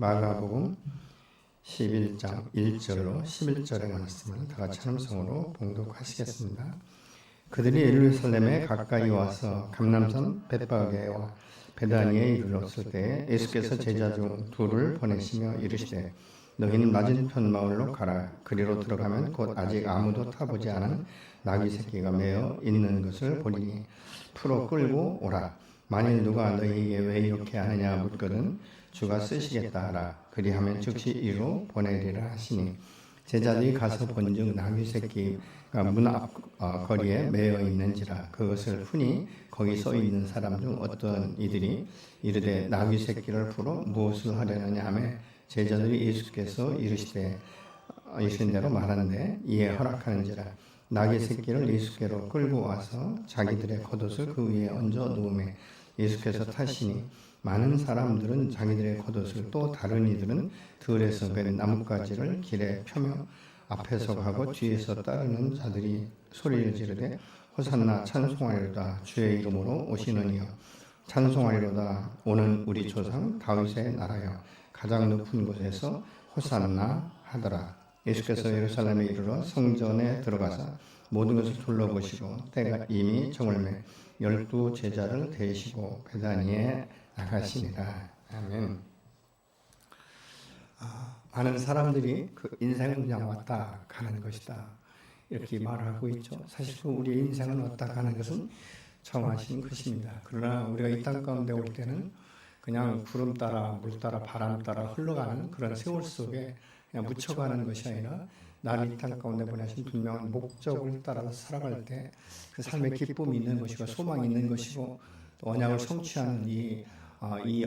마가복음 11장 1절로 11절의 말씀을 다 같이 함성으로 봉독하시겠습니다. 그들이 예루살렘에 가까이 와서 감람산 벳바게와 베다니에 이르렀을 때 예수께서 제자 중 둘을 보내시며 이르시되 너희는 맞은편 마을로 가라. 그리로 들어가면 곧 아직 아무도 타보지 않은 나귀 새끼가 매어 있는 것을 보리니 풀어 끌고 오라. 만일 누가 너희에게 왜 이렇게 하느냐 묻거든 주가 쓰시겠다 하라. 그리하면 즉시 이로 보내리라 하시니 제자들이 가서 본즉 나귀 새끼가 문 앞 거리에 매어 있는지라. 그것을 흔히 거기 서 있는 사람 중 어떤 이들이 이르되 나귀 새끼를 풀어 무엇을 하려느냐 하매 제자들이 예수께서 이르시되 이르신 대로 말하는데 이에 허락하는지라. 나귀 새끼를 예수께로 끌고 와서 자기들의 겉옷을 그 위에 얹어 놓음에 예수께서 타시니 많은 사람들은 자기들의 겉옷을 또 다른 이들은 들에서 벤 나뭇가지를 길에 펴며 앞에서 가고 뒤에서 따르는 자들이 소리를 지르되 호산나 찬송하리로다. 주의 이름으로 오시는 이여 찬송하리로다. 오는 우리 조상 다윗의 나라여 가장 높은 곳에서 호산나 하더라. 예수께서 예루살렘에 이르러 성전에 들어가사 모든 것을 둘러보시고 때가 이미 저물매 12 제자를 데리시고 베다니에 나가시니라. 아멘. 많은 사람들이 그 인생은 그냥 왔다 가는 것이다 이렇게 말하고 있죠. 사실 우리의 인생은 왔다 가는 것은 정하신 것입니다. 그러나 우리가 이 땅 가운데 올 때는 그냥 구름 따라 물 따라 바람 따라 흘러가는 그런 세월 속에 그냥 묻혀가는 것이 아니라 나를 이 땅 가운데 보내신 분명한 목적을 따라서 살아갈 때 그 삶의 기쁨이 있는 것이고 소망이 있는 것이고 또 언약을 성취하는 이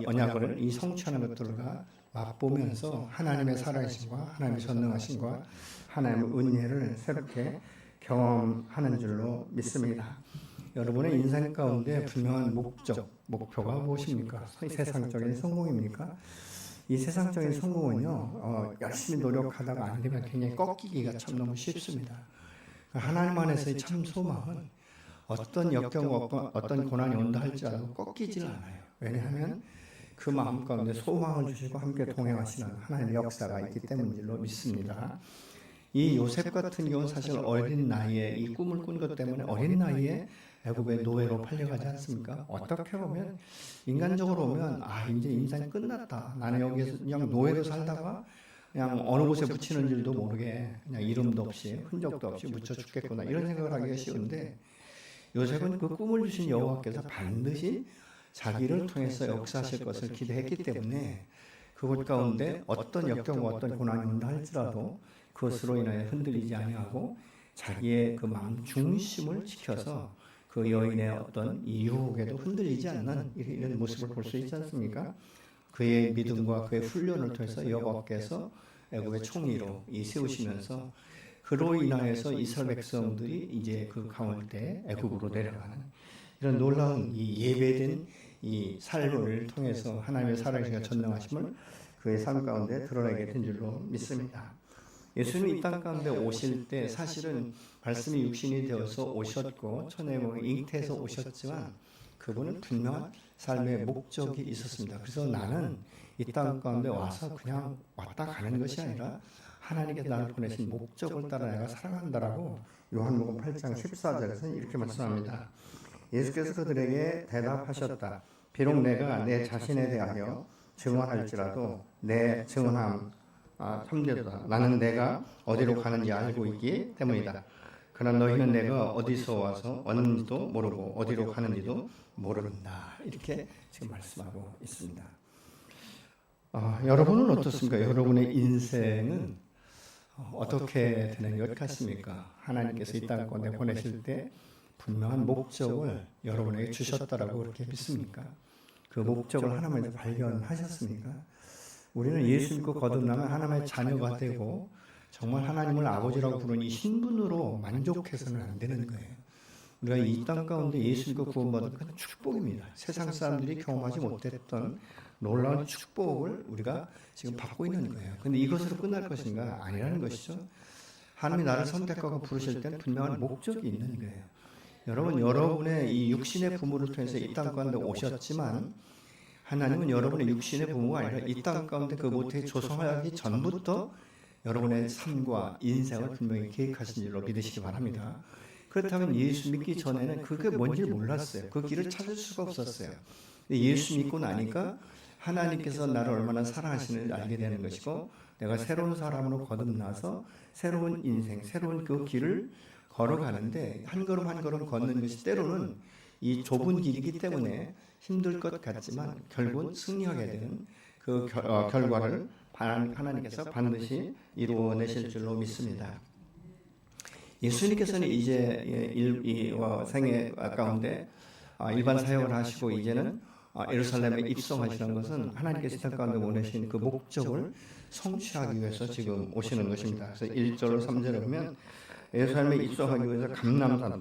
언약을 이 성취하는 것들과 맛보면서 하나님의 살아계심과 하나님의 전능하심과 하나님의 은혜를 새롭게 경험하는 줄로 믿습니다. 여러분의 인생 가운데 분명한 목표가 무엇입니까? 세상적인 성공입니까? 이 세상적인 성공은요, 열심히 노력하다가 안 되면 굉장히 꺾이기가 참 너무 쉽습니다. 하나님 안에서의 참 소망은 어떤 역경과 어떤 고난이 온다 할지라도 꺾이질 않아요. 왜냐하면 그 마음 가운데 소망을 주시고 함께 동행하시는 하나님의 역사가 있기 때문인 줄로 믿습니다. 이 요셉 같은 경우는 사실 어린 나이에 이 꿈을 꾼 것 때문에 어린 나이에 애굽의 노예로 팔려가지 않습니까? 어떻게 보면 인간적으로 보면 이제 인생 끝났다. 나는 여기서 그냥 노예로 살다가 그냥 어느 곳에 묻히는 줄도 모르게 그냥 이름도 없이 흔적도 없이 묻혀 죽겠구나 이런 생각을 하기가 쉬운데 요셉은 그 꿈을 주신 여호와께서 반드시 자기를 통해서 역사하실 것을 기대했기 때문에 그곳 가운데 어떤 역경과 어떤 고난이 온다 할지라도 그것으로 인하여 흔들리지 아니하고 자기의 그 마음 중심을 지켜서 그 여인의 어떤 이 유혹에도 흔들리지 않는 이런 모습을 볼 수 있지 않습니까? 그의 믿음과 그의 훈련을 통해서 여호와께서 애굽의 총리로 세우시면서 그로 인하여서 이스라엘 백성들이 이제 그 가운데 애굽으로 내려가는 이런 놀라운 이 예배된 이 삶을 통해서 하나님의 살아계신 전능하심을 그의 삶 가운데 드러내게 된 줄로 믿습니다. 예수님이 이 땅 가운데 오실 때 사실은 말씀이 육신이 되어서 오셨고 천의 잉태에서 오셨지만 그분은 분명한 삶의 목적이 있었습니다. 그래서 나는 이 땅 가운데 와서 그냥 왔다 가는 것이 아니라 하나님께서 나를 보내신 목적을 따라 내가 살아간다라고 요한복음 8장 14절에서는 이렇게 말씀합니다. 예수께서 그들에게 대답하셨다. 비록 내가 내 자신에 대하여 증언할지라도 내 증언함 참되도다. 나는 내가 어디로 가는지 알고 있기 때문이다. 그러나 너희는 내가 어디서 와서 왔는지도 모르고 어디로 가는지도 모른다. 이렇게 지금 말씀하고 있습니다. 여러분은 어떻습니까? 여러분의 인생은 어떻게 되는 것 같습니까? 하나님께서 이 땅 가운데 보내실 때 분명한 목적을 여러분에게 주셨다라고 그렇게 믿습니까? 그 목적을 하나님에서 발견하셨습니까? 우리는 예수 믿고 거듭나면 하나님의 자녀가 되고 정말 하나님을 아버지라고 부르는 이 신분으로 만족해서는 안 되는 거예요. 우리가 이 땅 가운데 예수 믿고 구원받은 건 축복입니다. 세상 사람들이 경험하지 못했던 놀라운 축복을 우리가 지금 받고 있는 거예요. 그런데 이것으로 끝날 것인가? 아니라는 것이죠. 하나님이 나를 선택하고 부르실 때는 분명한 목적이 있는 거예요. 여러분, 여러분의 이 육신의 부모를 통해서 이 땅 가운데 오셨지만 하나님은 여러분의 육신의 부모가 아니라 이 땅 가운데 그 모태에 조성하기 전부터 여러분의 삶과 인생을 분명히 계획하신 줄로 믿으시기 바랍니다. 그렇다면 예수 믿기 전에는 그게 뭔지 몰랐어요. 그 길을 찾을 수가 없었어요. 예수 믿고 나니까 하나님께서 나를 얼마나 사랑하시는지 알게 되는 것이고, 내가 새로운 사람으로 거듭나서 새로운 인생, 새로운 그 길을 걸어가는데 한 걸음 한 걸음 걷는 것이 때로는 이 좁은 길이기 때문에 힘들 것 같지만 결국은 승리하게 되는 그 결과를 하나님께서 반드시 이루어내실 줄로 믿습니다. 예수님께서는 이제 생애 가운데 일반 사역을 하시고 이제는 예루살렘에 입성하시는 것은 하나님께서 이 땅 가운데 보내신 그 목적을 성취하기 위해서 지금 오시는 것입니다. 그래서 1절 3절에 보면 예루살렘에 입성하기 위해서 감람산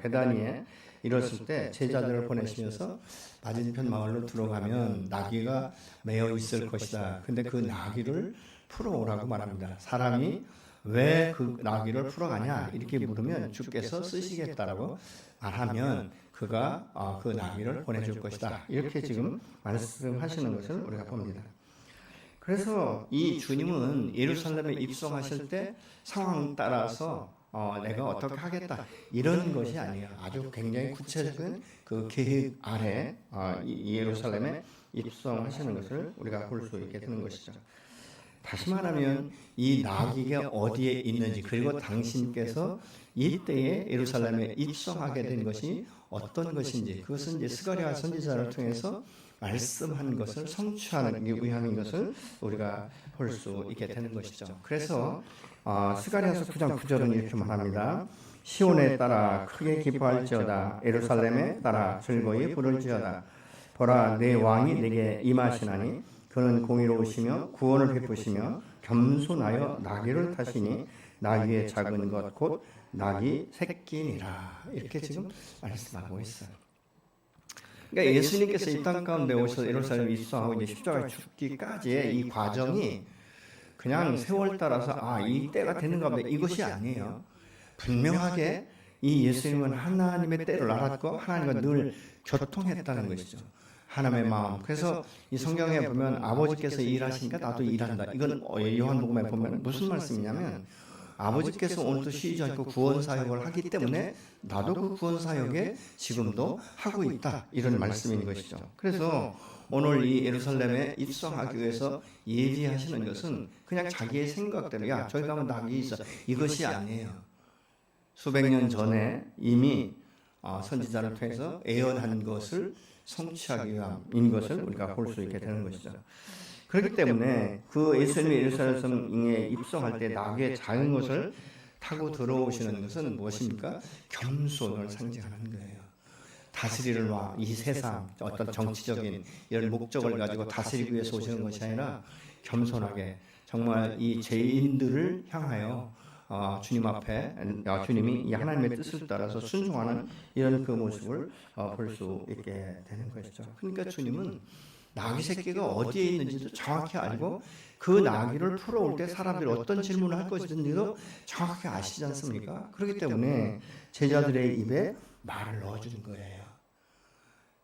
베다니에 이뤘을 때 제자들을 보내시면서 맞은편 마을로 들어가면 나귀가 매여 있을 것이다. 근데 그 나귀를 풀어오라고 말합니다. 사람이 왜 그 나귀를 풀어가냐 이렇게 물으면 주께서 쓰시겠다라고 말하면 그가 그 나귀를 보내줄 것이다. 이렇게 지금 말씀하시는 것을 우리가 봅니다. 그래서 이 주님은 예루살렘에 입성하실 때 상황 따라서 내가 어떻게 하겠다 이런 것이 아니에요. 아주 굉장히 구체적인 그 계획 아래 예루살렘에 입성하시는 것을 우리가 볼 수 있게 되는 것이죠. 다시 말하면 이 나귀가 어디에 있는지, 그리고 당신께서 이때에 예루살렘에 입성하게 된 것이 어떤 것인지, 그것은 이제 스가랴 선지자를 통해서 말씀한 것을 성취하는 위함인 것을 우리가 볼 수 있게 되는 것이죠. 그래서 스가랴서 9장 9절은 이렇게 말합니다. 시온에 따라 크게 기뻐할지어다. 예루살렘에 따라 즐거이 부를지어다. 보라, 내 왕이 내게 임하시나니 그는 공의로우시며 구원을 베푸시며 겸손하여 나귀를 타시니 나귀의 작은 것 곧 나귀 새끼니라. 이렇게 지금 말씀하고 있어요. 그러니까 예수님께서 이 땅 가운데 오셔서 예루살렘에 입성하고 이제 십자가에 죽기까지의 이 과정이 그냥 세월 따라서 이 때가 되는가 보다 이것이 아니에요. 분명하게 이 예수님은 하나님의 때를 알았고 하나님과 늘 교통했다는 것이죠. 하나님의 마음. 그래서 이 성경에 보면 아버지께서 일하시니까 나도 일한다. 이건 요한복음에 보면 무슨 말씀이냐면 아버지께서 오늘도 쉬지 않고 구원 사역을 하기 때문에 나도 그 구원 사역에 지금도 하고 있다. 이런 말씀인 것이죠. 그래서 오늘 이 예루살렘에 입성하기 위해서 예비하시는 것은 그냥 자기의 생각대로 저기 가면 낙이 있어. 이것이 아니에요. 수백 년 전에 이미 선지자를 통해서 예언한 것을 성취하기 위함인 것을 우리가 볼 수 있게 되는 것이죠. 그렇기 때문에 그 예수님이 예루살렘에 입성할 때 나귀의 작은 것을 타고 들어오시는 것은 무엇입니까? 겸손을 상징하는 거예요. 다스리를 이 세상 어떤 정치적인 이런 목적을 가지고 다스리기 위해서 오시는 것이 아니라 겸손하게 정말 이 죄인들을 향하여 주님 앞에 주님이 이 하나님의 뜻을 따라서 순종하는 이런 그 모습을 볼 수 있게 되는 것이죠. 그러니까 주님은 나귀 새끼가 어디에 있는지도 정확히 알고 그 나귀를 풀어올 때 사람들이 어떤 질문을 할 것인지도 정확히 아시지 않습니까? 그렇기 때문에 제자들의 입에 말을 넣어주는 거예요.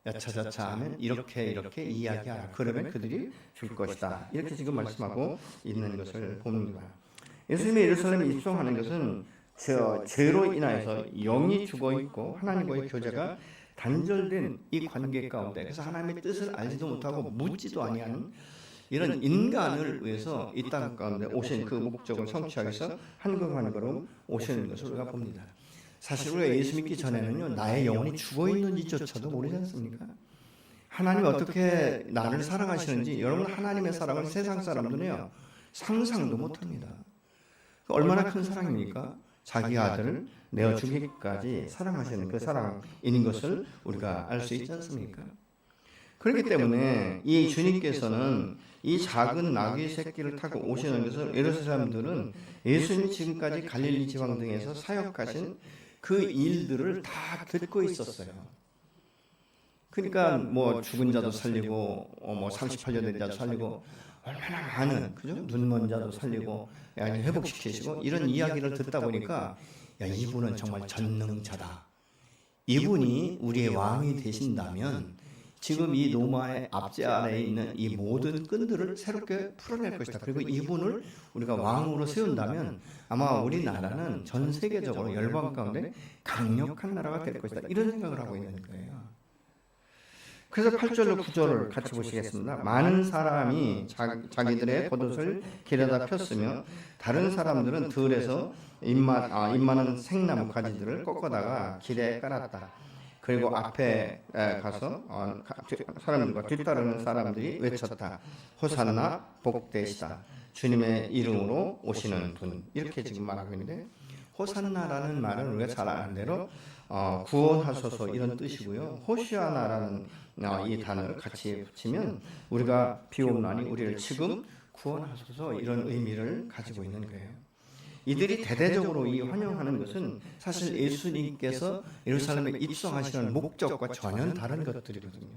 여차저차 하면 이렇게 이야기하라. 그러면 그들이 줄 것이다. 이렇게 지금 말씀하고 있는 것을 봅니다. 예수님이 예루살렘에 입성하는 것은 죄로 인하여서 영이 죽어있고 하나님과의 교제가 단절된 이 관계 가운데, 그래서 하나님의 뜻을 알지도 못하고 묻지도 아니하는 이런 인간을 위해서 이 땅 가운데 오신 그 목적을 성취하기 위해서 한 걸음 한 걸음 오시는 것을 우리가 봅니다. 사실 우리가 예수 믿기 전에는요, 나의 영혼이 죽어있는지조차도 모르지 않습니까? 하나님이 어떻게 나를 사랑하시는지, 여러분 하나님의 사랑을 세상 사람들은요 상상도 못합니다. 얼마나 큰 사랑입니까? 자기 아들을 내어 주기까지 사랑하시는 그 사랑인 것을 우리가 알 수 있지 않습니까? 그렇기 때문에 이 주님께서는 이 작은 나귀 새끼를 타고 오시는 것을 예루살렘 사람들은 예수님이 지금까지 갈릴리 지방 등에서 사역하신 그 일들을 다 듣고 있었어요. 그러니까 뭐 죽은 자도 살리고 뭐 38년 된 자도 살리고 얼마나 많은 그죠? 눈먼 자도 살리고 회복시키시고 이런 이야기를 듣다 보니까 이분은 정말 전능자다. 이분이 우리의 왕이 되신다면 지금 이 로마의 압제 아래에 있는 이 모든 끈들을 새롭게 풀어낼 것이다. 그리고 이분을 우리가 왕으로 세운다면 아마 우리나라는 전 세계적으로 열방 가운데 강력한 나라가 될 것이다. 이런 생각을 하고 있는 거예요. 그래서 8절로 9절을 같이 보시겠습니다. 많은 사람이 자기들의 겉옷을 길에다 폈으며 다른 사람들은 들에서 잎많은 생나무 가지들을 꺾어다가 길에 깔았다. 그리고 앞에 가서 사람들과 뒤따르는 사람들이 외쳤다. 호산나 복되시다. 주님의 이름으로 오시는 분. 이렇게 지금 말하고 있는데 호산나라는 말은 우리가 잘 아는 대로 구원하소서 이런 뜻이고요. 호시아나라는 이 단어를 같이 붙이면 우리가 비옵나니 우리를 지금 구원하소서 이런 의미를 가지고 있는 거예요. 이들이 대대적으로 이 환영하는 것은 사실 예수님께서 예루살렘에 입성하시는 목적과 전혀 다른 것들이거든요.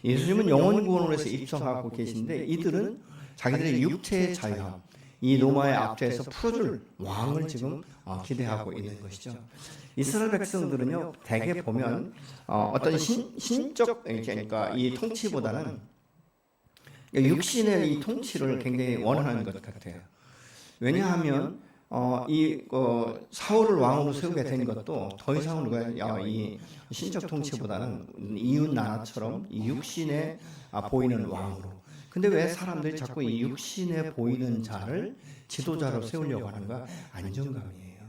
예수님은 영원 구원을 위해서 입성하고 계신데 이들은 자기들의 육체의 자유함, 이 로마의 압제에서 풀어줄 왕을 지금 기대하고 있는 것이죠. 이스라엘 백성들은요, 대개 보면 어떤 신적, 그러니까 이 통치보다는 육신의 이 통치를 굉장히 원하는 것 같아요. 왜냐하면 사울을 왕으로 세우게 된 것도 더 이상 우리가 이 신적 통치보다는 이웃 나라처럼 이 육신에 보이는 왕으로. 근데 왜 사람들이 자꾸 이 육신에 보이는 자를 지도자로 세우려고 하는가? 안정감이에요.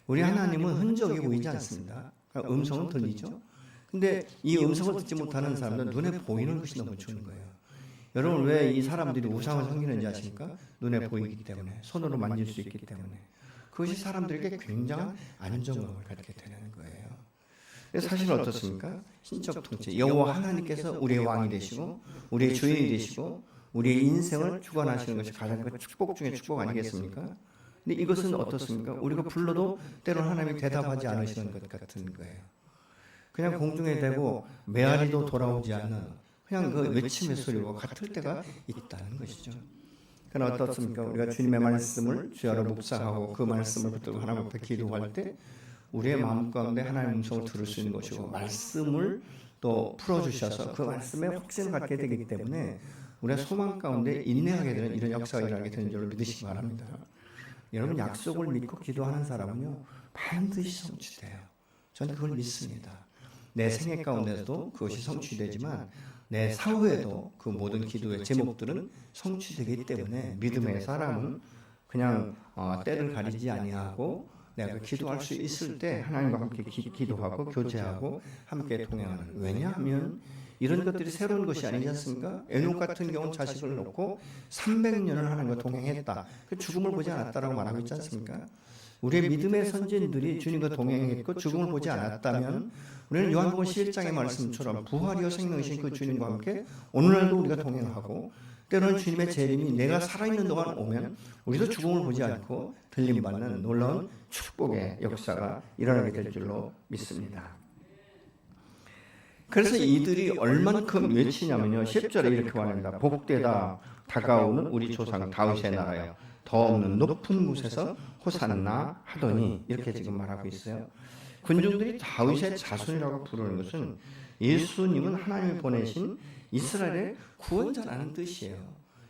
우리 하나님은 흔적이 보이지 않습니다. 음성은 들리죠. 근데 이 음성을 듣지 못하는 사람들은 눈에 보이는 것이 너무 좋은 거예요. 여러분 왜 이 사람들이 우상을 섬기는지 아십니까? 눈에 보이기 때문에, 손으로 만질 수 있기 때문에. 그것이 사람들에게 굉장한 안정감을 갖게 되는 거예요. 사실은 어떻습니까? 신적 통치, 여호와 하나님께서 우리의 왕이 되시고 우리의 주인이 되시고 우리의 인생을 주관하시는 것이 가장 큰 축복 중에 축복 아니겠습니까? 근데 이것은 어떻습니까? 우리가 불러도 때로는 하나님이 대답하지 않으시는 것 같은 거예요. 그냥 공중에 대고 메아리도 돌아오지 않는 그냥 그 외침의 소리와 같을 때가 있다는 것이죠. 그러나 어떻습니까? 우리가 주님의 말씀을 주야로 묵상하고 그 말씀을 붙들고 하나님 앞에 기도할 때 우리의 마음 가운데 하나님의 음성을 들을 수 있는 것이고 말씀을 또 풀어주셔서 그 말씀에 확신을 갖게 되기 때문에 우리가 소망 가운데 인내하게 되는 이런 역사가 일어나게 되는 줄을 믿으시기 바랍니다. 여러분 약속을 믿고 기도하는 사람은요 반드시 성취돼요. 저는 그걸 믿습니다. 내 생애 가운데서도 그것이 성취되지만 내 사후에도 그 모든 기도의 제목들은 성취되기 때문에 믿음의 사람은 그냥 때를 가리지 아니하고 내가 기도할 수 있을 때 하나님과 함께 기도하고 교제하고 함께 동행하는. 왜냐하면 이런 것들이 새로운 것이 아니지 않습니까? 에녹 같은 경우는 자식을 놓고 300년을 하나님과 동행했다. 그 죽음을 보지 않았다라고 말하고 있지 않습니까? 우리의 믿음의 선진들이 주님과 동행했고 죽음을 보지 않았다면 우리는 요한복음 11장의 말씀처럼 부활이요 생명이신 그 주님과 함께 오늘날도 우리가 동행하고 때로는 주님의 재림이 내가 살아있는 동안 오면 우리도 죽음을 보지 않고 들림받는 놀라운 축복의 역사가 일어나게 될 줄로 믿습니다. 그래서 이들이 얼만큼 외치냐면요 10절에 이렇게 말합니다. 복되다 다가오는 우리 조상 다윗의 나라여 더 없는 높은 곳에서 호산나 하더니 이렇게 지금 말하고 있어요. 군중들이 다윗의 자손이라고 부르는 것은 예수님은 하나님이 보내신 이스라엘의 구원자라는 뜻이에요.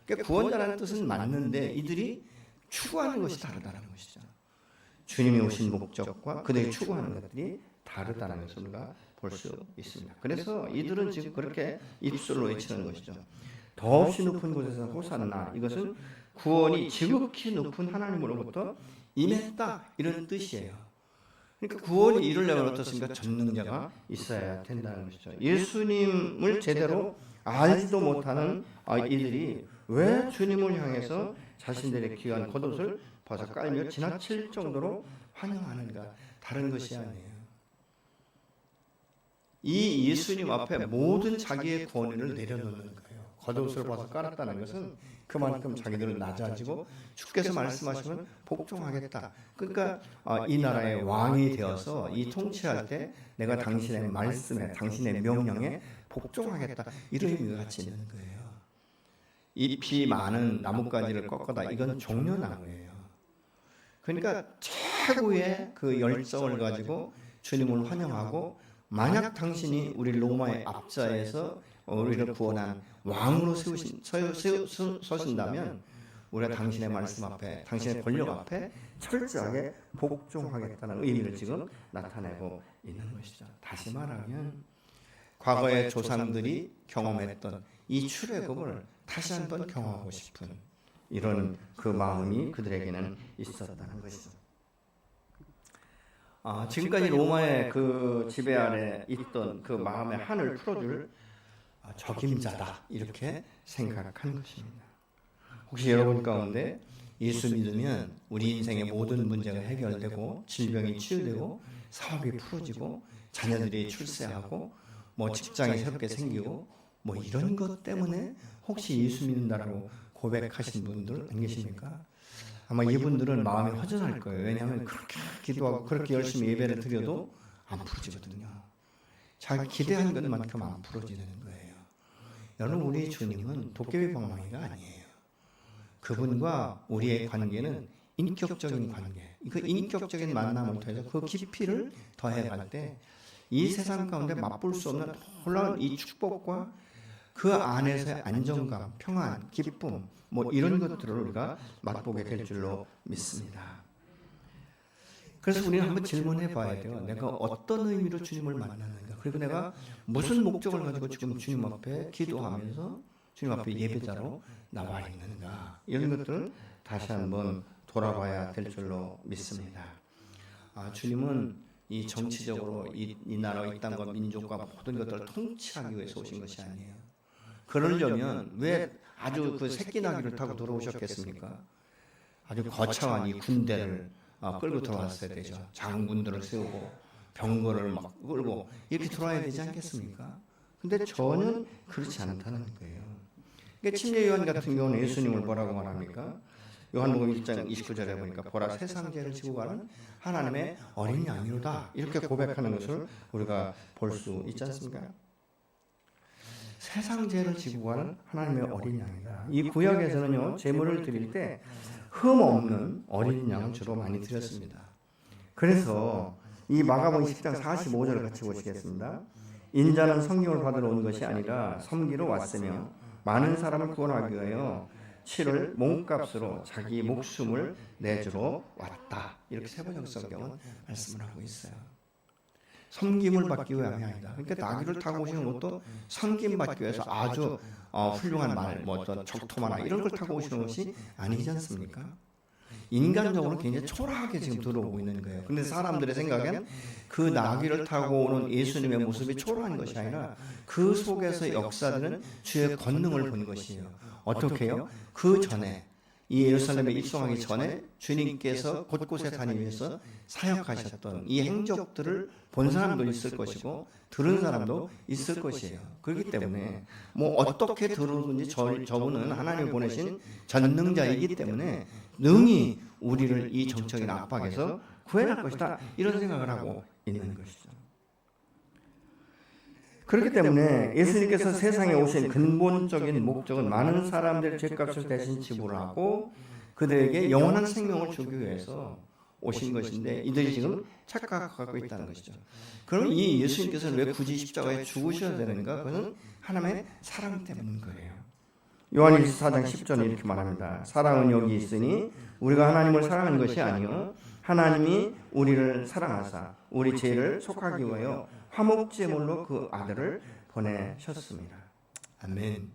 그러니까 구원자라는 뜻은 맞는데 이들이 추구하는 것이 다르다는 것이죠. 주님이 오신 목적과 그들이 추구하는 것들이 다르다는 것을 우리가 볼 수 있습니다. 그래서 이들은 지금 그렇게 입술로 외치는 것이죠. 더없이 높은 곳에서 호산나, 이것은 구원이 지극히 높은 하나님으로부터 임했다 이런 뜻이에요. 그러니까 구원이 이루려면 어떻습니까? 전능자가 있어야 된다는 것이죠. 예수님을 제대로 알지도 못하는 이들이 왜 주님을 향해서 자신들의 귀한 겉옷을 벗어 깔며 지나칠 정도로 환영하는가? 다른 것이 아니에요. 이 예수님 앞에 모든 자기의 권위를 내려놓는 거예요. 겉옷을 벗어 깔았다는 것은 그만큼 자기들은 낮아지고 주께서 말씀하시면 복종하겠다. 그러니까 이 나라의 왕이 되어서 이 통치할 때 내가 당신의 말씀에 당신의 명령에 복종하겠다. 이런 의미가 같이 있는 거예요. 잎이 많은 나뭇가지를 꺾어다. 이건 종려나무예요. 그러니까 최고의 그 열정을 가지고 주님을 환영하고 만약 당신이 우리 로마의 압자에서 우리를 구원한 왕으로 서신다면 우리가 당신의 말씀 앞에, 당신의 권력 앞에 철저하게 복종하겠다는 의미를 지금 나타내고 있는 것이죠. 다시 말하면 과거의 조상들이 경험했던 이 출애굽을 다시 한번 경험하고 싶은 이런 그 마음이 그들에게는 있었다는 것이죠. 지금까지 로마의 그 지배 아래 있던 그 마음의 한을 풀어줄 적임자다, 이렇게 생각한 것입니다. 혹시 여러분 가운데 예수 믿으면 우리 인생의 모든 문제가 해결되고 질병이 치유되고 사업이 풀어지고 자녀들이 출세하고 뭐 직장이 새롭게 생기고 뭐 이런 것 때문에 혹시 예수 믿는다라고 고백하신 분들 안 계십니까? 아마 이분들은 마음이 허전할 거예요. 왜냐하면 그렇게 기도하고 그렇게 열심히 예배를 드려도 안 풀어지거든요. 자기가 기대한 것만큼 안 풀어지는 거예요. 여러분, 우리 주님은 도깨비 방망이가 아니에요. 그분과 우리의 관계는 인격적인 관계, 그 인격적인 만남을 통해서 그 깊이를 더해갈 때 이 세상 가운데 맛볼 수 없는 놀라운 이 축복과 그 안에서의 안정감, 평안, 기쁨, 뭐 이런 것들을 우리가 맛보게 될 줄로 믿습니다. 그래서 우리는 한번 질문해 봐야 돼요. 내가 어떤 의미로 주님을 만나는가? 그리고 내가 무슨 목적을 가지고 지금 주님 앞에 기도하면서 주님 앞에 예배자로 나와 있는가? 이런 것들을 다시 한번 돌아봐야 될 줄로 믿습니다. 주님은 이 정치적으로 이 나라와 이 땅과 민족과 모든 것들을 통치하기 위해서 오신 것이 아니에요. 그러려면 왜 아주 그 새끼 나귀를 타고 들어오셨겠습니까? 아주 거창한 이 군대를 끌고 들어왔어야 되죠. 장군들을 세우고 병거를 막 끌고 이렇게 들어와야 되지 않겠습니까? 근데 전혀 그렇지 않다는 거예요. 그러니까 침례 요한 같은 경우는 예수님을 뭐라고 말합니까? 요한복음 1장 29절에 보니까 보라, 세상 죄를 지고 가는 하나님의 어린 양이로다, 이렇게 고백하는 것을 우리가 볼 수 있지 않습니까? 세상 죄를 지고 가는 하나님의 어린 양이다. 이 구약에서는요, 제물을 드릴 때 흠 없는 어린 양을 주로 많이 드렸습니다. 그래서 이 마가복음 10장 45절을 같이 보시겠습니다. 인자는 성령을 받으러 온 것이 아니라 섬기러 왔으며 많은 사람을 구원하기 위하여 치를 몸값으로 자기 목숨을 내주러 왔다. 이렇게 세번역 성경은 말씀을 하고 있어요. 섬김을 받기 위함이 아니다. 그러니까 나귀를 타고 오시는 것도 섬김 받기 위해서 아주 훌륭한 말, 뭐 어떤 적토마나 이런 걸 타고 오시는 것이 아니지 않습니까? 인간적으로 굉장히 초라하게 지금 들어오고 있는 거예요. 그런데 사람들의 생각엔 그 나귀를 타고 오는 예수님의 모습이 초라한 것이 아니라 그 속에서 역사되는 주의 권능을 본 것이에요. 어떻게 해요? 그 전에 이 예루살렘에 입성하기 전에 주님께서 곳곳에 다니면서 사역하셨던 이 행적들을 본 사람도 있을 것이고 들은 사람도 있을 것이에요. 그렇기 때문에 뭐 어떻게 들으든지 저분은 하나님 보내신 전능자이기 때문에 능히 우리를 이 정적인 압박에서 구해낼 것이다, 이런 생각을 하고 있는 것이죠. 그렇기 때문에 예수님께서 세상에 오신 근본적인 목적은 많은 사람들의 죄값을 대신 지불하고 그들에게 영원한 생명을 주기 위해서 오신 것인데 이들이 지금 착각하고 있다는 것이죠. 그럼 이 예수님께서는 왜 굳이 십자가에 죽으셔야 되는가? 그것은 하나님의 사랑 때문인 거예요. 요한일서 4장 10절에 이렇게 말합니다. 사랑은 여기 있으니 우리가 하나님을 사랑하는 것이 아니요 하나님이 우리를 사랑하사 우리 죄를 속하기 위하여 화목제물로 그 아들을 보내셨습니다. 아멘.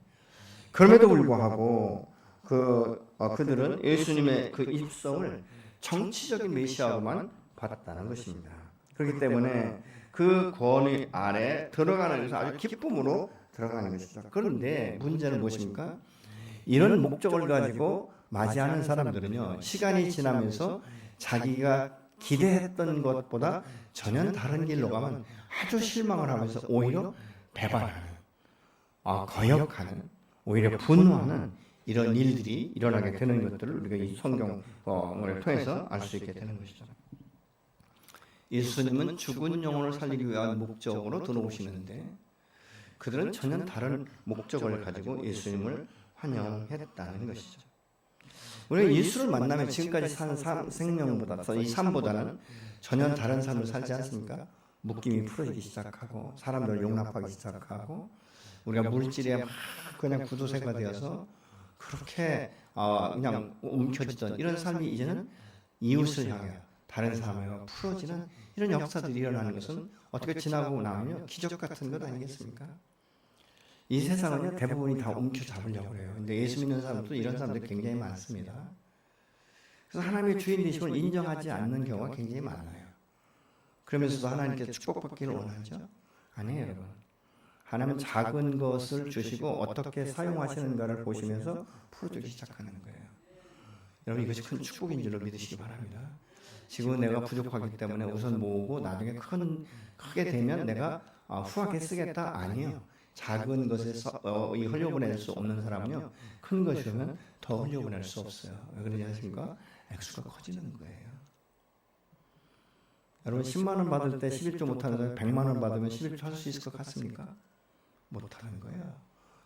그럼에도 불구하고 그들은 예수님의 그 입성을 정치적인 메시아로만 받았다는 것입니다. 그렇기 때문에 그 권위 아래 들어가는 것은 아주 기쁨으로 들어가는 것이죠. 그런데 문제는 무엇입니까? 이런 목적을 가지고 맞이하는 사람들은요, 시간이 지나면서 자기가 기대했던 것보다 전혀 다른 길로 가면 아주 실망을 하면서 오히려 배반하는, 거역하는, 오히려 분노하는 이런 일들이 일어나게 되는 것들을 우리가 이 성경을 통해서 알 수 있게 되는 것이죠. 예수님은 죽은 영혼을 살리기 위한 목적으로 들어오시는데 그들은 전혀 다른 목적을 가지고 예수님을 환영했다는 것이죠. 우리가 예수를 만나면 지금까지 산 생명보다 이 삶보다는 전혀 다른 삶을 살지 않습니까? 묶임이 풀어지기 시작하고 사람들을 용납하기 시작하고 우리가 물질에 막 그냥 구두쇠가 되어서 그렇게 그냥 움켜쥐던 이런 삶이 이제는 이웃을 향해 다른 사람을 향해 풀어지는 이런 역사들이 일어나는 것은 어떻게 지나고 나면요 기적 같은 것 아니겠습니까? 이 세상은요 대부분이 다 움켜잡으려고 해요. 근데 예수 믿는 사람도 이런 사람들이 굉장히 많습니다. 그래서 하나님의 주인 되심을 인정하지 않는 경우가 굉장히 많아요. 그러면서도 하나님께 축복받기를 원하죠? 아니에요, 여러분. 하나님은 작은 것을 주시고 어떻게 사용하시는가를 보시면서 풀어주기 시작하는 거예요. 여러분 이것이 큰 축복인 줄로 믿으시기 바랍니다. 지금 내가 부족하기 때문에 우선 모으고 나중에 크게 되면 내가 후하게 쓰겠다? 아니에요. 작은 것에서 흘려보낼 수 없는 사람은요 큰 것이 오면 더 흘려보낼 수 없어요. 왜 그러지 않습니까? 액수가 커지는 거예요. 여러분 10만 원 받을 때 11조 못하는 사람이 100만 원 받으면 11조 할 수 있을 것 같습니까? 못하는 거예요.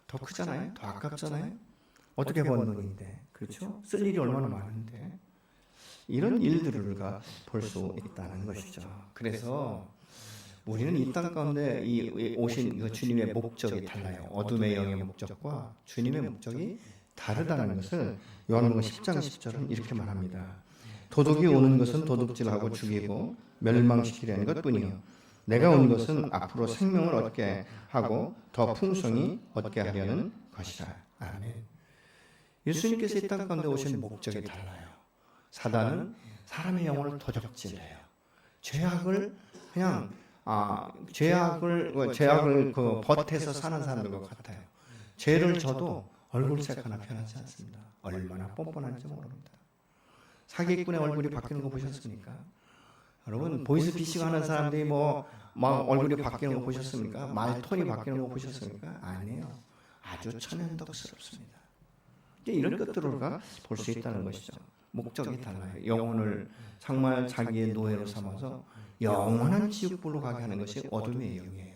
더 크잖아요. 더 아깝잖아요. 어떻게 번 돈인데 그렇죠? 쓸 일이 얼마나 많은데 이런 일들을 우리가 볼 수 있다는 것이죠. 그래서 우리는 이 땅 가운데 오신 그 주님의 목적이 달라요. 어둠의 영의 목적과 주님의 목적이 다르다는 것을 요한복음 10장 10절은 이렇게 말합니다. 도둑이 오는 것은 도둑질하고 죽이고 멸망시키려는 것뿐이요 내가 온 것은 앞으로 생명을 얻게 하고 더 풍성히 얻게 하려는 것이라. 아멘. 예수님께서 이 땅 가운데 오신 목적이 달라요. 사단은 사람의 영혼을 도적질해요. 죄악을 그냥 죄악을 버텨서 사는 사람들과 같아요. 죄를 져도 얼굴색 하나 변하지 않습니다. 얼마나 뻔뻔한지 모릅니다. 사기꾼의 얼굴이 바뀌는 거 보셨습니까? 여러분 보이스피싱 하는 사람들이 막 얼굴이 바뀌는 거 보셨습니까? 말톤이 바뀌는 거 보셨습니까? 아니에요. 아주 천연덕스럽습니다. 이런 것들을 우리가 볼 수 있다는 것이죠. 목적이 달라요. 영혼을 정말 자기의 노예로 삼아서 영원한 지옥불로 가게 하는 것이 어둠의 영이에요.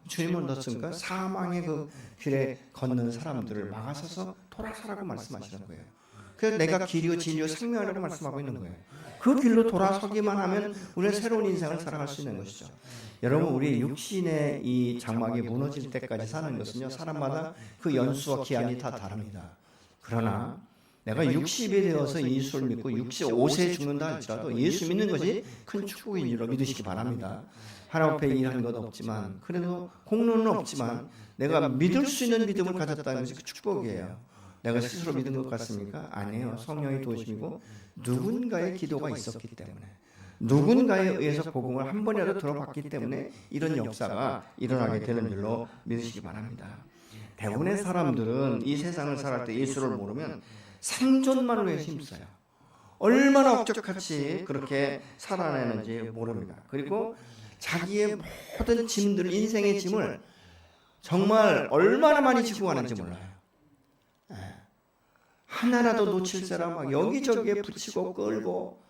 주님은 어떻습니까? 사망의 그 길에 걷는 사람들을 막아서서 돌아서라고 말씀하시는 거예요. 그래서 내가 길이요 진리요 생명이라고 말씀하고 있는 거예요. 그 길로 돌아서기만 하면 우리는 새로운 인생을 살아갈 수 있는 것이죠. 여러분 우리 육신의 이 장막이 무너질 때까지 사는 것은요 사람마다 그 연수와 기한이 다 다릅니다. 그러나 내가 60이 되어서 예수를 믿고 65세에 죽는다 할지라도 예수 믿는 것이 큰 축복인 줄로 믿으시기 바랍니다. 하나님 앞에 일하는 것 없지만 그래도 공로는 없지만 내가 믿을 수 있는 믿음을 가졌다는 것이 그 축복이에요. 내가 스스로 믿은 것 같습니까? 아니에요. 성령의 도우심이고 누군가의 기도가 있었기 때문에 누군가에 의해서 복음을 한 번이라도 들어봤기 때문에 이런 역사가 일어나게 되는 줄로 믿으시기 바랍니다. 대부분의 사람들은 이 세상을 살아갈 때 예수를 모르면 생존만을 위해 힘써요. 얼마나 억적같이 그렇게 살아내는지 모릅니다. 그리고 자기의 모든 짐들, 인생의 짐을 정말 얼마나 많이 지고 가는지 몰라요. 하나라도 놓칠세라 막 여기저기에 붙이고 끌고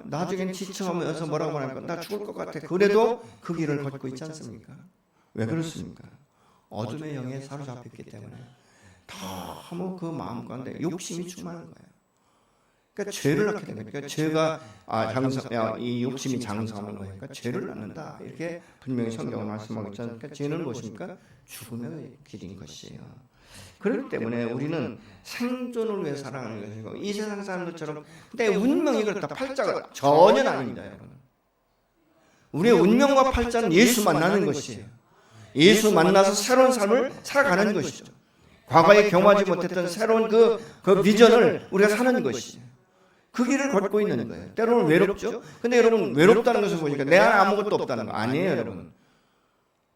나중엔 지쳐가면서 뭐라고 말할까? 나 죽을 것 같아. 그래도 그 길을 걷고 있지 않습니까? 왜 그렇습니까? 어둠의 영에 사로잡혔기 때문에 너무 그 마음 가운데 욕심이 충만한 거예요. 그러니까 죄를 낳게 된 거예요. 그러니까 죄가 이 욕심이 장성하는 거예요. 그러니까 죄를 낳는다. 이렇게 분명히 성경을 말씀하고 있잖아요. 그러니까 죄는 무엇입니까? 죽음의 길인 것이에요. 그렇기 때문에 우리는 생존을 위해 살아가는 것이고 이 세상 사람들처럼 내 운명이 그렇다. 팔자가 전혀 아닙니다. 여러분. 우리의 운명과 팔자는 예수 만나는 것이에요. 예수 만나서 새로운 삶을 살아가는 것이죠. 과거에 경험하지 못했던 새로운 그 비전을 우리가 사는 것이에요. 그 길을 걷고 있는 거예요. 때로는 외롭죠. 근데 여러분 외롭다는 것을 보니까 내 안에 아무것도 없다는 거 아니에요. 여러분.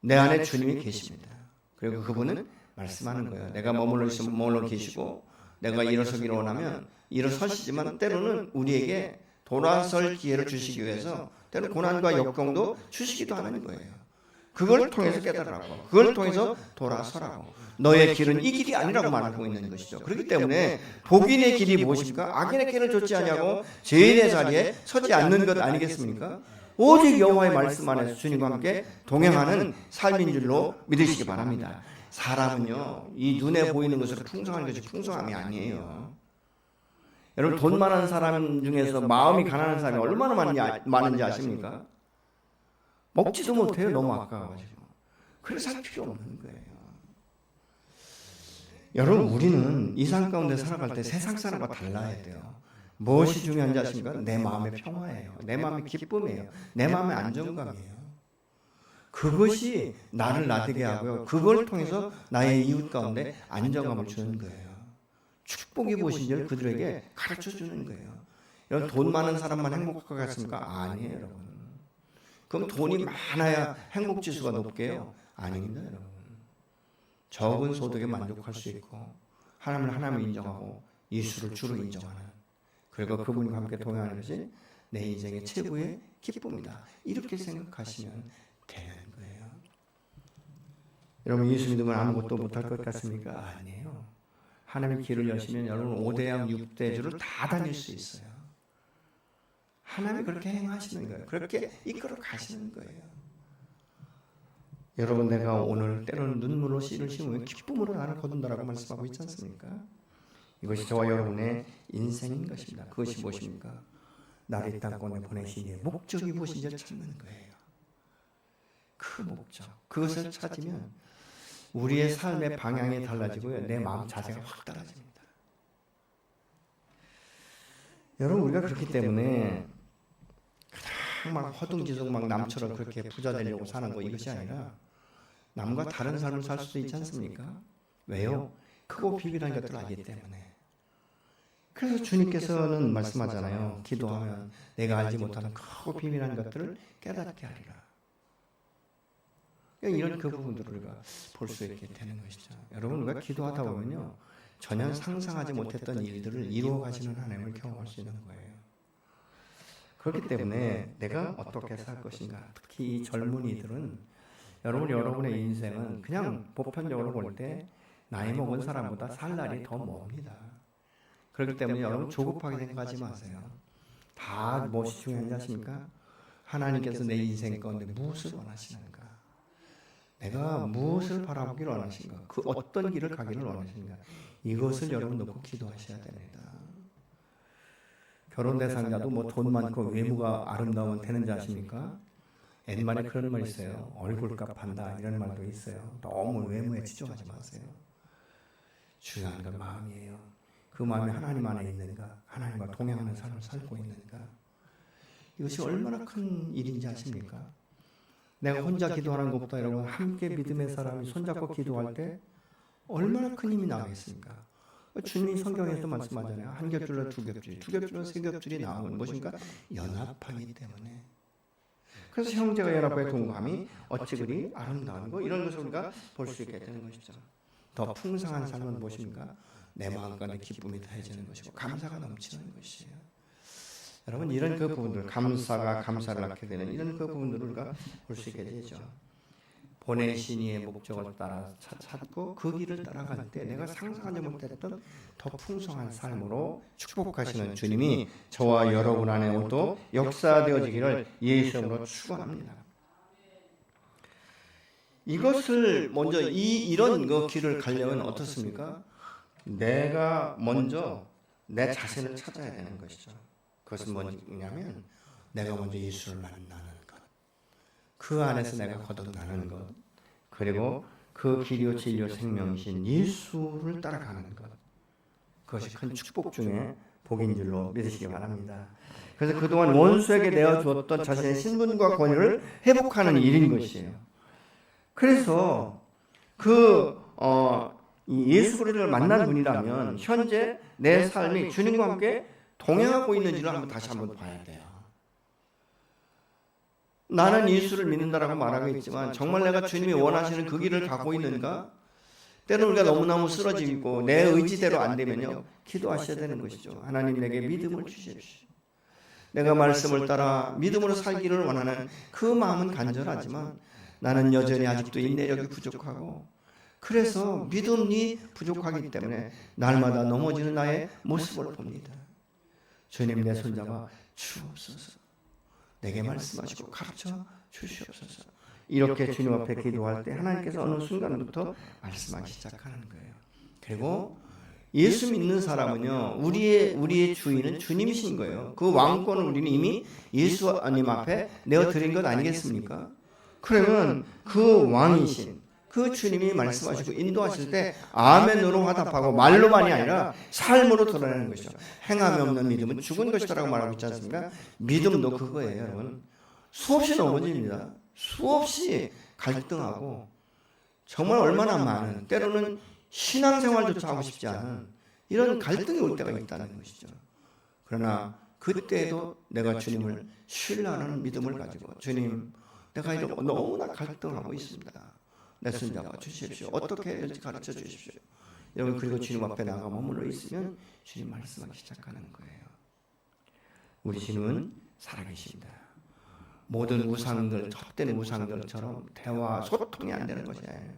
내 안에 주님이 계십니다. 그리고 그분은 말씀하는 거예요. 내가 머물러 계시고 내가 일어서기를 원하면 일어서시지만 때로는 우리에게 돌아설 기회를 주시기 위해서 때로는 고난과 역경도 주시기도 하는 거예요. 그걸 통해서 깨달으라고, 그걸 통해서 돌아서라고. 너의 길은 이 길이 아니라고 말하고 있는 것이죠. 그렇기 때문에 복인의 길이 무엇입니까? 악인의 길을 좇지 아니하고 죄인의 자리에 서지 않는 것 아니겠습니까? 오직 여호와의 말씀 안에서 주님과 함께 동행하는 삶인 줄로 믿으시기 바랍니다. 사람은요 이 눈에 보이는 것으로 풍성한 것이 풍성함이 아니에요. 여러분 돈 많은 사람 중에서 마음이 가난한 사람이 얼마나 많은지 아십니까? 먹지도 못해요. 너무 아까워가지고. 그래서 살 필요 없는 거예요. 여러분, 우리는 이 삶 가운데 살아갈 때 세상 사람과 달라야 돼요. 무엇이 중요한지 아십니까? 내 마음의 평화예요. 내 마음의 기쁨이에요. 내 마음의 안정감이에요. 그것이 나를 나되게 하고요. 그걸 통해서 나의 이웃 가운데 안정감을 주는 거예요. 축복이 무엇인지를 그들에게 가르쳐 주는 거예요. 여러분, 돈 많은 사람만 행복할 것 같습니까? 아니에요, 여러분. 그럼 돈이 많아야 행복 지수가 높게요? 아닙니다, 여러분. 적은 소득에 만족할 수 있고 하나님을 하나님을 인정하고 예수를 주로 인정하는, 그리고 그분과 함께 동행하는 것이 내 인생의 최고의 기쁨이다. 이렇게 생각하시면 되는 거예요. 여러분, 예수 믿으면 아무것도 못할 것 같습니까? 아니에요. 하나님의 길을 여시면 여러분 5대양 6대주를 다 다닐 수 있어요. 하나님이 그렇게 행하시는 거예요. 그렇게 이끌어 가시는 거예요. 여러분, 내가 오늘 때로는 눈물로 씨를 심으면 기쁨으로 나를 거둔다라고 말씀하고 있지 않습니까? 이것이 저와 여러분의 인생인 것입니다. 그것이 무엇입니까? 나를 이 땅권에 보내신 이의 목적이 무엇인지를 찾는 거예요. 그 목적, 그것을 찾으면 우리의 삶의 방향이 달라지고요. 내 마음 자세가 확 달라집니다. 여러분, 우리가 그렇기 때문에 막 허둥지둥 막 남처럼 그렇게 부자 되려고 사는 거, 이것이 아니라 남과 다른 삶을 살 수도 있지 않습니까? 왜요? 크고 비밀한 것들을 알기 때문에. 그래서 주님께서는 말씀하잖아요. 기도하면 내가 알지 못하는 크고 비밀한 것들을 깨닫게 하리라. 이런 그 부분들을 우리가 볼 수 있게 되는 것이죠. 여러분, 우리가 기도하다 보면요, 전혀 상상하지 못했던 일들을 이루어 가시는 하나님을 경험할 수 있는 거예요. 그렇기 때문에 내가 어떻게 살 것인가, 특히 이 젊은이들은 여러분의 인생은 그냥 보편적으로 볼 때 나이 먹은 사람보다 살 날이 더 멉니다. 그렇기 때문에 여러분 조급하게 생각하지 마세요. 다 무엇이 중요한지 아십니까? 하나님께서 내 인생 가운데 무엇을 원하시는가? 내가 무엇을 바라보기를 원하시는가? 그 어떤 길을 가기를 원하시는가? 이것을 여러분 놓고 기도하셔야 됩니다. 결혼 대상자도 뭐 돈 많고 외모가 아름다우면 되는지 아십니까? 옛말에 그런 말 있어요. 얼굴값 한다, 이런 말도 있어요. 너무 외모에 치중하지 마세요. 중요한 건 마음이에요. 그 마음이 하나님 안에 있는가, 하나님과 동행하는 삶을 살고 있는가. 이것이 얼마나 큰 일인지 아십니까? 내가 혼자 기도하는 것보다 여러분 함께 믿음의 사람이 손잡고 기도할 때 얼마나 큰 힘이 나겠습니까? 주님이 성경에서 말씀하잖아요. 한 겹줄로 두 겹줄, 두 겹줄로 세 겹줄이 나오는 무엇인가? 연합하기 때문에. 그래서 형제가 연합하여 동감이 어찌 그리 아름다운 거, 이런 것을 우리가 볼 수 있게 되는 것이죠. 더 풍성한 삶은 무엇입니까? 내 마음과 내 기쁨이 더해지는 것이고 감사가 넘치는 것이에요. 여러분, 이런 그 부분들, 감사가 감사를 낳게 되는 이런 그 부분들을 우리가 볼 수 있게 되죠. 보내신 이의 목적을 따라 찾고 그 길을 따라갈 때 내가 상상하지 못했던 더 풍성한 삶으로 축복하시는 주님이 저와 여러분 안에 오늘도 역사되어지기를 예수 이름으로 축원합니다. 이것을 먼저 이런 그 길을 가려면 어떻습니까? 내가 먼저 내 자신을 찾아야 되는 것이죠. 그것은 뭐냐면 내가 먼저 예수를 만나는 것, 그 안에서 내가 거듭나는 것, 그리고 그 길이요 진리요 생명이신 예수를 따라가는 것, 그것이 큰 축복 중에 복인 줄로 믿으시기 바랍니다. 그래서 그동안 원수에게 내어주었던 자신의 신분과 권위를 회복하는 일인 것이에요. 그래서 이 예수 그리스도를 만난 분이라면 현재 내 삶이 주님과 함께 동행하고 있는지를 다시 한번 봐야 돼요. 나는 예수를 믿는다라고 말하고 있지만 정말 내가 주님이 원하시는 그 길을 가고 있는가? 때로는 우리가 너무너무 쓰러지고 내 의지대로 안 되면요, 기도하셔야 되는 것이죠. 하나님, 내게 믿음을 주십시오. 내가 말씀을 따라 믿음으로 살기를 원하는 그 마음은 간절하지만 나는 여전히 아직도 인내력이 부족하고, 그래서 믿음이 부족하기 때문에 날마다 넘어지는 나의 모습을 봅니다. 주님, 내 손잡아 주옵소서. 내게 말씀하시고 가르쳐 주시옵소서. 이렇게 주님 앞에 기도할 때 하나님께서 어느 순간부터 말씀하기 시작하는 거예요. 그리고 예수 믿는 사람은요, 우리의 주인은 주님이신 거예요. 그 왕권을 우리는 이미 예수님 앞에 내어드린 것 아니겠습니까? 그러면 그 왕이신 그 주님이 말씀하시고 인도하실 때 아멘으로 화답하고 말로만이 아니라 삶으로 드러내는 것이죠. 행함이 없는 믿음은 죽은 것이라고 말하고 있지 않습니까? 믿음도 그거예요, 여러분. 수없이 넘어집니다. 수없이 갈등하고 정말 얼마나 많은, 때로는 신앙생활조차 하고 싶지 않은 이런 갈등이 올 때가 있다는 것이죠. 그러나 그때도 내가 주님을 신뢰하는 믿음을 가지고, 주님, 내가 이런 너무나 갈등하고 있습니다. 내 손잡아 주십시오. 어떻게 해야 될지 가르쳐 주십시오. 여러분, 그리고 주님 앞에 나가 머물러 있으면 주님 말씀하기 시작하는 거예요. 우리 주님은 살아계십니다. 모든 우상들, 헛된 우상들처럼 대화, 소통이 안 되는 것이 아니에요.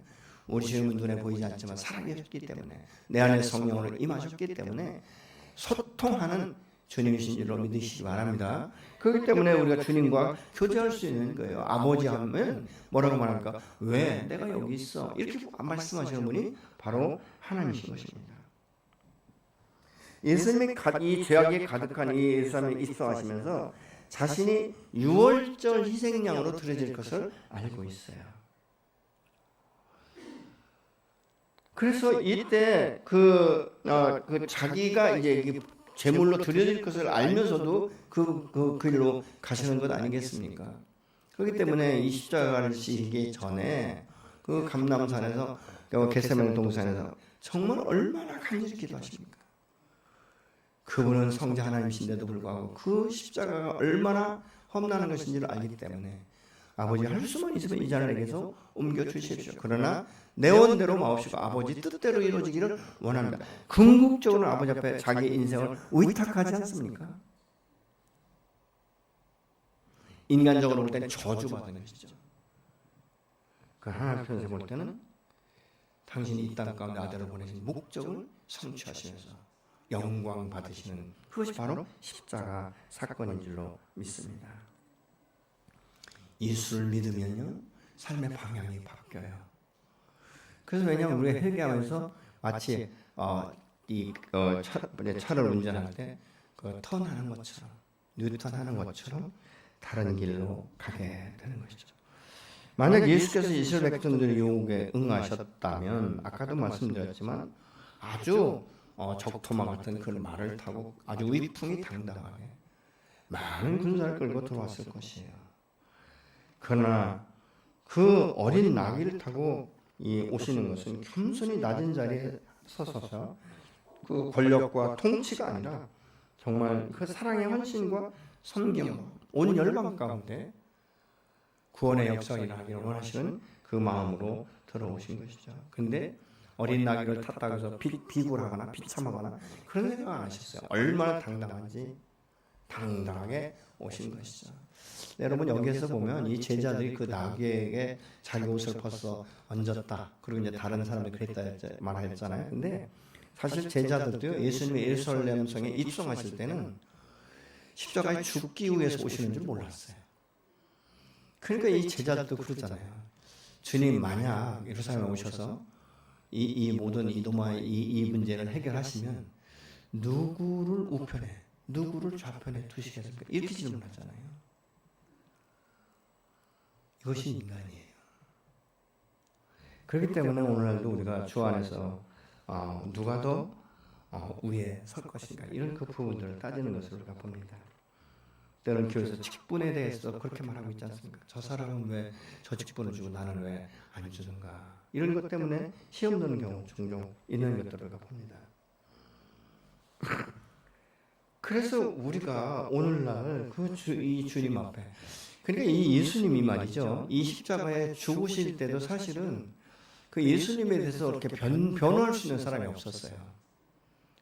우리 주님은 눈에 보이지 않지만 살아계셨기 때문에, 내 안에 성령으로 임하셨기 때문에 소통하는 주님이신 줄로 믿으시기 바랍니다. 그렇기 때문에 우리가 주님과 교제할 수 있는 거예요. 아버지 하면 뭐라고 말합니까? 왜 내가 여기 있어? 이렇게 말씀하시는 분이 바로 하나님이신 것입니다. 예수님이 이 죄악에 가득한 이 예루살렘에 입성하시면서 자신이 유월절 희생양으로 드려질 것을 알고 있어요. 그래서 이때 자기가 이제 제물로 드려질 것을 알면서도 그 길로 가시는 것 아니겠습니까? 그렇기 때문에 이 십자가를 지기 전에 그 감람산에서, 겟세마네 동산에서 정말 얼마나 간절히 기도하십니까? 그분은 성자 하나님이신데도 불구하고 그 십자가가 얼마나 험난한 것인지를 알기 때문에, 아버지, 할 수만 있으면 이 잔을 내게서 옮겨 주십시오. 그러나 내 원대로 마옵시고 아버지 뜻대로 이루어지기를 원합니다. 궁극적으로 아버지 앞에 자기 인생을 의탁하지 않습니까? 인간적으로 볼 때는 저주받은 것이죠. 그 하나님 편에서 볼 때는 당신이 이 땅 가운데 아들을 보내신 목적을 성취하시면서 영광 받으시는, 그것이 바로 십자가 사건인 줄로 믿습니다. 예수를 믿으면요, 삶의 방향이 바뀌어요. 그래서 왜냐하면 우리가 회개하면서 마치 차를 운전할 때 턴하는 것처럼, 뉴턴하는 것처럼 다른 길로 가게 되는 것이죠. 만약 예수께서 이스라엘 백성들의 유혹에 응하셨다면, 아까도 말씀드렸지만 아주 적토마 같은 그 말을 타고 아주 위풍이 당당하게 많은 군사를 끌고 들어왔을 것이에요. 그러나 그 어린 나귀를 타고 오시는 것은 겸손히 낮은 자리에 서서 그 권력과 통치가 아니라 정말 그 사랑의 헌신과 섬김, 온 열방 가운데 구원의 역사가 일어나기를 원하시는 그 마음으로 들어오신 것이죠. 근데 어린 나귀를 탔다고 해서 비굴하거나 비참하거나 그런 생각 안 하셨어요. 얼마나 당당한지 당당하게 오신 것이죠. 여러분, 여기에서 보면 이 제자들이 그 나귀에게 자기 옷을 벗어 얹었다, 그리고 이제 다른 사람들이 그랬다 말했잖아요. 근데 사실 제자들도 예수님이 예루살렘 성에 입성하실 때는 십자가에 죽기 위해서 오시는 줄 몰랐어요. 그러니까 이 제자들도 그러잖아요. 주님, 만약 예루살렘에 오셔서 이 모든 이 문제를 해결하시면 누구를 우편에, 누구를 좌편에 두시겠습니까? 이렇게 질문하잖아요. 이것이 인간이에요. 그렇기 때문에 오늘날도 우리가 주 안에서 누가 더 위에 설 것인가, 이런 그 부분들을 따지는 것을 우리가 봅니다. 때로는 교회에서 직분에 대해서 그렇게 말하고 있지 않습니까? 저 사람은 왜 저 직분을 주고 나는 왜 안 주는가, 이런 것 때문에 시험 드는 경우 종종 있는 것들을 우리가 봅니다. 그래서 우리가 오늘날 이 주님 앞에, 그러니까 이 예수님이 말이죠, 이 십자가에 죽으실 때도 사실은 그 예수님에 대해서 이렇게 변호할 수 있는 사람이 없었어요.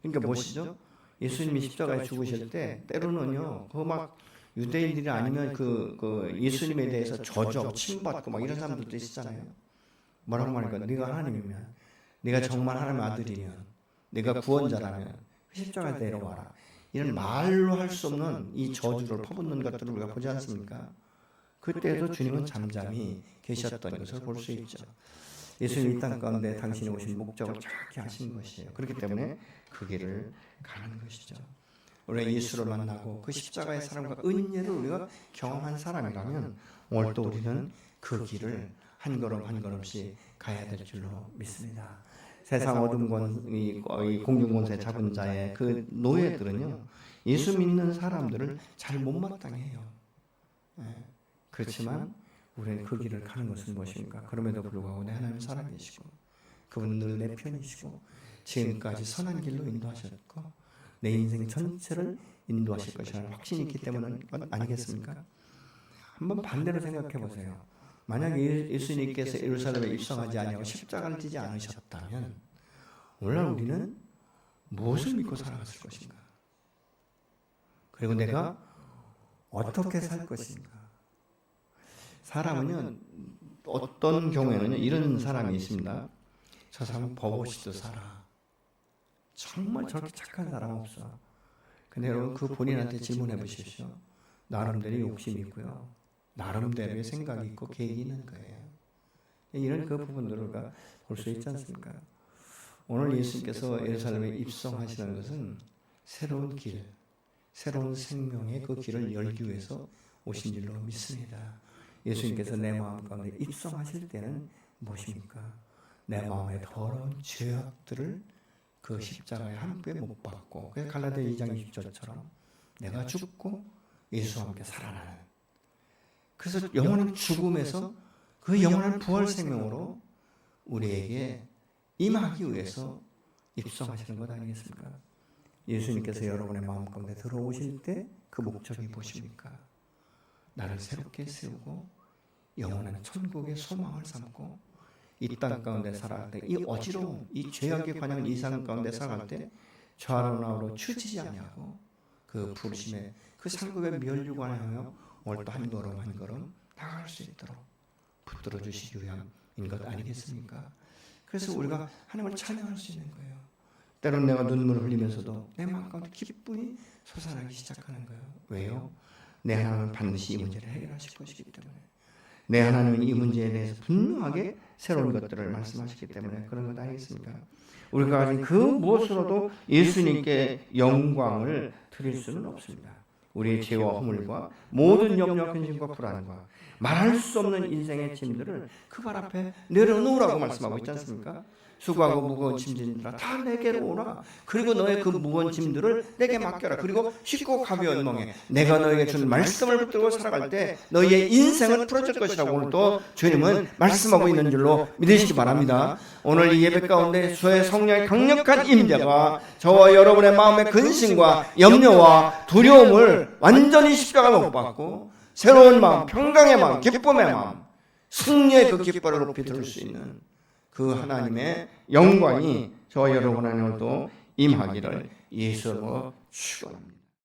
그러니까 무엇이죠? 예수님이 십자가에 죽으실 때 때로는요, 막 유대인들이 아니면 그 예수님에 대해서 저주하고 침받고 막 이런 사람들도 있었잖아요. 뭐라고 말할까? 네가 하나님이면, 네가 정말 하나님의 아들이면, 네가 구원자라면 십자가에 내려와라, 이런 말로 할 수 없는 이 저주를 퍼붓는 것들을 우리가 보지 않습니까? 그때도 주님은 잠잠히 계셨던 것을 볼 수 있죠. 예수님이 이 땅 가운데 당신이 오신 목적을 정확히 아신 것이에요. 그렇기 때문에 그 길을 가는 것이죠. 우리가 예수를 만나고 그 십자가의 사랑과 은혜를 우리가 경험한 사람이라면 오늘 또 우리는 그 길을 한 걸음 한 걸음씩 가야 될 줄로 믿습니다. 세상 어둠 이 공중 권세 잡은 자의 그 노예들은요, 예수 믿는 사람들을 잘 못마땅해 해요. 그렇지만 우리는 그 길을 가는 것은 무엇인가? 그럼에도 불구하고 내 하나님 살아계시고 그분은 늘 내 편이시고 지금까지 선한 길로 인도하셨고 내 인생 전체를 인도하실 것이라는 확신이 있기 때문은 아니겠습니까? 한번 반대로 생각해 보세요. 만약에 예수님께서 예루살렘에 입성하지 아니하고 십자가를 지지 않으셨다면 오늘날 우리는 무엇을 믿고 살아갔을 것인가? 그리고 내가 어떻게 살 것인가? 사람은요, 어떤 경우에는 이런 사람이 있습니다. 저 사람은 버거시도 살아. 정말 저렇게 착한 사람 없어. 근데 여러분 그 본인한테 질문해 보십시오. 나름대로 욕심이 있고요. 나름대로의 생각이 있고 계획이 있는 거예요. 이런 그 부분들을 볼 수 있지 않습니까? 오늘 예수님께서 예루살렘에 입성하시는 것은 새로운 길, 새로운 생명의 그 길을 열기 위해서 오신 줄로 믿습니다. 예수님께서 내 마음 가운데 입성하실 때는 무엇입니까? 내 마음의 더러운 죄악들을 그 십자가에 함께 못 박고, 그래서 갈라디아 2장 20절처럼 내가 죽고 예수와 함께 살아나는, 그래서 영원한 죽음에서 그 영원한 부활 생명으로 우리에게 임하기 위해서 입성하시는 것 아니겠습니까? 예수님께서 여러분의 마음 가운데 들어오실 때 그 목적이 무엇입니까? 나를 새롭게 세우고 영원한 천국의 소망을 삼고 이 땅 가운데 살아갈 때 이 어지러움, 이 죄악의 관영 이 상 가운데 살아갈 때 좌로 우로 추지지 아니하고 그 부르심에 그 상급의 면류관을 향하여 오늘 또 한 걸음 한 걸음 나갈 수 있도록 붙들어 주시기 위함인 것 아니겠습니까? 그래서 우리가 하나님을 찬양할 수 있는 거예요. 때로는 내가 눈물을 흘리면서도 내 마음 가운데 기쁨이 솟아나기 시작하는 거예요. 왜요? 내 하나님은 반드시 이 문제를 해결하실 것이기 때문에, 내 하나님은 이 문제에 대해서 분명하게 새로운 것들을 말씀하시기 때문에 그런 것 아니겠습니까? 우리가 가진 그 무엇으로도 예수님께 영광을 드릴 수는 없습니다. 우리의 죄와 허물과 모든 염려, 근심과 불안과 말할 수 없는 인생의 짐들을 그 발 앞에 내려놓으라고 말씀하고 있지 않습니까? 수고하고 무거운 짐진들아 다 내게로 오라. 그리고 너의 그 무거운 짐들을 내게 맡겨라. 그리고 쉽고 가벼운 멍에 내가 너에게 준 말씀을 붙들고 살아갈 때 너희의 인생을 풀어줄 것이라고 오늘 또 주님은 말씀하고 있는 줄로 믿으시기 바랍니다. 오늘 이 예배 가운데 주의 성령의 강력한 임재가 저와 여러분의 마음의 근심과 염려와 두려움을 완전히 십자가에 못 박고 새로운 마음, 평강의 마음, 기쁨의 마음, 승리의 그 깃발을 높이 들 수 있는 그 하나님의 영광이 저와 여러분 안에도 임하기를 예수로 축원합니다.